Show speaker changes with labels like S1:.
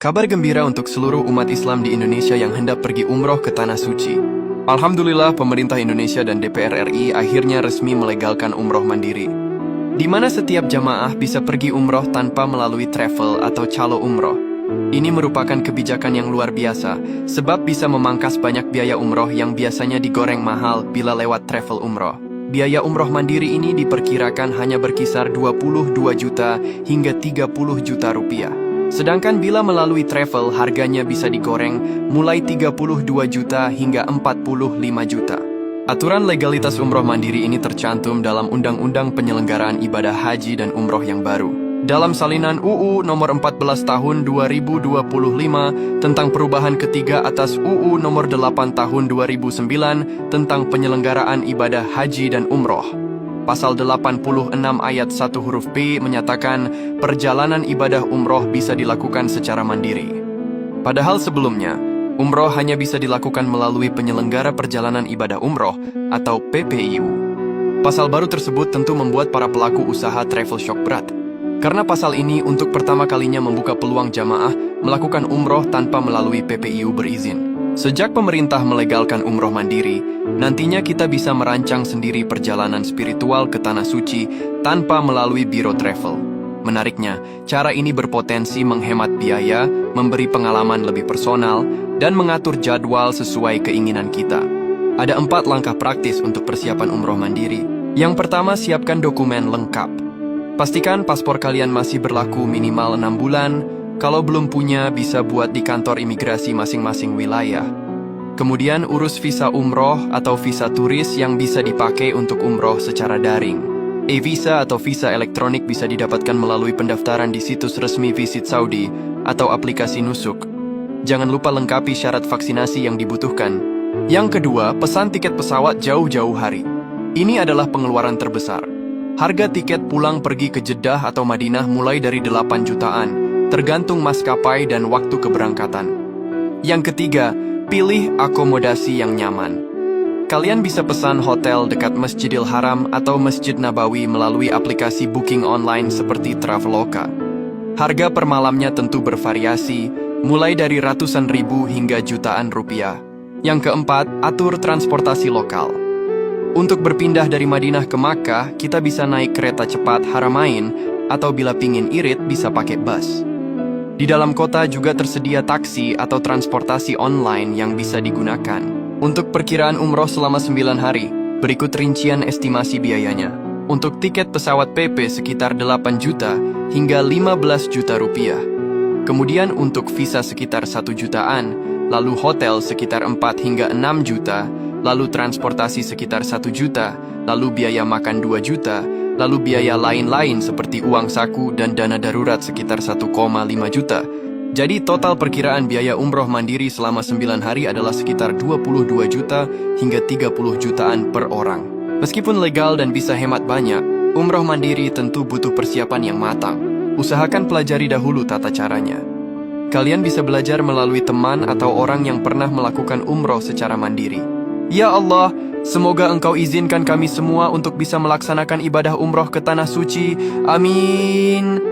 S1: Kabar gembira untuk seluruh umat Islam di Indonesia yang hendak pergi umroh ke Tanah Suci. Alhamdulillah, pemerintah Indonesia dan DPR RI akhirnya resmi melegalkan umroh mandiri, di mana setiap jamaah bisa pergi umroh tanpa melalui travel atau calo umroh. Ini merupakan kebijakan yang luar biasa, sebab bisa memangkas banyak biaya umroh yang biasanya digoreng mahal bila lewat travel umroh. Biaya umroh mandiri ini diperkirakan hanya berkisar 22 juta hingga 30 juta rupiah. Sedangkan bila melalui travel, harganya bisa digoreng mulai 32 juta hingga 45 juta. Aturan legalitas umroh mandiri ini tercantum dalam Undang-Undang Penyelenggaraan Ibadah Haji dan Umroh yang baru. Dalam salinan UU nomor 14 tahun 2025 tentang perubahan ketiga atas UU nomor 8 tahun 2009 tentang penyelenggaraan ibadah haji dan umroh. Pasal 86 ayat 1 huruf B menyatakan perjalanan ibadah umroh bisa dilakukan secara mandiri. Padahal sebelumnya, umroh hanya bisa dilakukan melalui penyelenggara perjalanan ibadah umroh atau PPIU. Pasal baru tersebut tentu membuat para pelaku usaha travel shock berat. Karena pasal ini untuk pertama kalinya membuka peluang jamaah melakukan umroh tanpa melalui PPIU berizin. Sejak pemerintah melegalkan umroh mandiri, nantinya kita bisa merancang sendiri perjalanan spiritual ke Tanah Suci tanpa melalui biro travel. Menariknya, cara ini berpotensi menghemat biaya, memberi pengalaman lebih personal, dan mengatur jadwal sesuai keinginan kita. Ada 4 langkah praktis untuk persiapan umroh mandiri. Yang pertama, siapkan dokumen lengkap. Pastikan paspor kalian masih berlaku minimal 6 bulan. Kalau belum punya, bisa buat di kantor imigrasi masing-masing wilayah. Kemudian urus visa umroh atau visa turis yang bisa dipakai untuk umroh secara daring. E-visa atau visa elektronik bisa didapatkan melalui pendaftaran di situs resmi Visit Saudi atau aplikasi Nusuk. Jangan lupa lengkapi syarat vaksinasi yang dibutuhkan. Yang kedua, pesan tiket pesawat jauh-jauh hari. Ini adalah pengeluaran terbesar. Harga tiket pulang pergi ke Jeddah atau Madinah mulai dari 8 jutaan. Tergantung maskapai dan waktu keberangkatan. Yang ketiga, pilih akomodasi yang nyaman. Kalian bisa pesan hotel dekat Masjidil Haram atau Masjid Nabawi melalui aplikasi booking online seperti Traveloka. Harga per malamnya tentu bervariasi, mulai dari ratusan ribu hingga jutaan rupiah. Yang keempat, atur transportasi lokal. Untuk berpindah dari Madinah ke Makkah, kita bisa naik kereta cepat Haramain atau bila pingin irit bisa pakai bus. Di dalam kota juga tersedia taksi atau transportasi online yang bisa digunakan. Untuk perkiraan umroh selama 9 hari, berikut rincian estimasi biayanya. Untuk tiket pesawat PP sekitar 8 juta hingga 15 juta rupiah. Kemudian untuk visa sekitar 1 jutaan, lalu hotel sekitar 4 hingga 6 juta, lalu transportasi sekitar 1 juta, lalu biaya makan 2 juta, lalu biaya lain-lain seperti uang saku dan dana darurat sekitar 1,5 juta. Jadi total perkiraan biaya umroh mandiri selama 9 hari adalah sekitar 22 juta hingga 30 jutaan per orang. Meskipun legal dan bisa hemat banyak, umroh mandiri tentu butuh persiapan yang matang. Usahakan pelajari dahulu tata caranya. Kalian bisa belajar melalui teman atau orang yang pernah melakukan umroh secara mandiri. Ya Allah, semoga Engkau izinkan kami semua untuk bisa melaksanakan ibadah umroh ke Tanah Suci. Amin.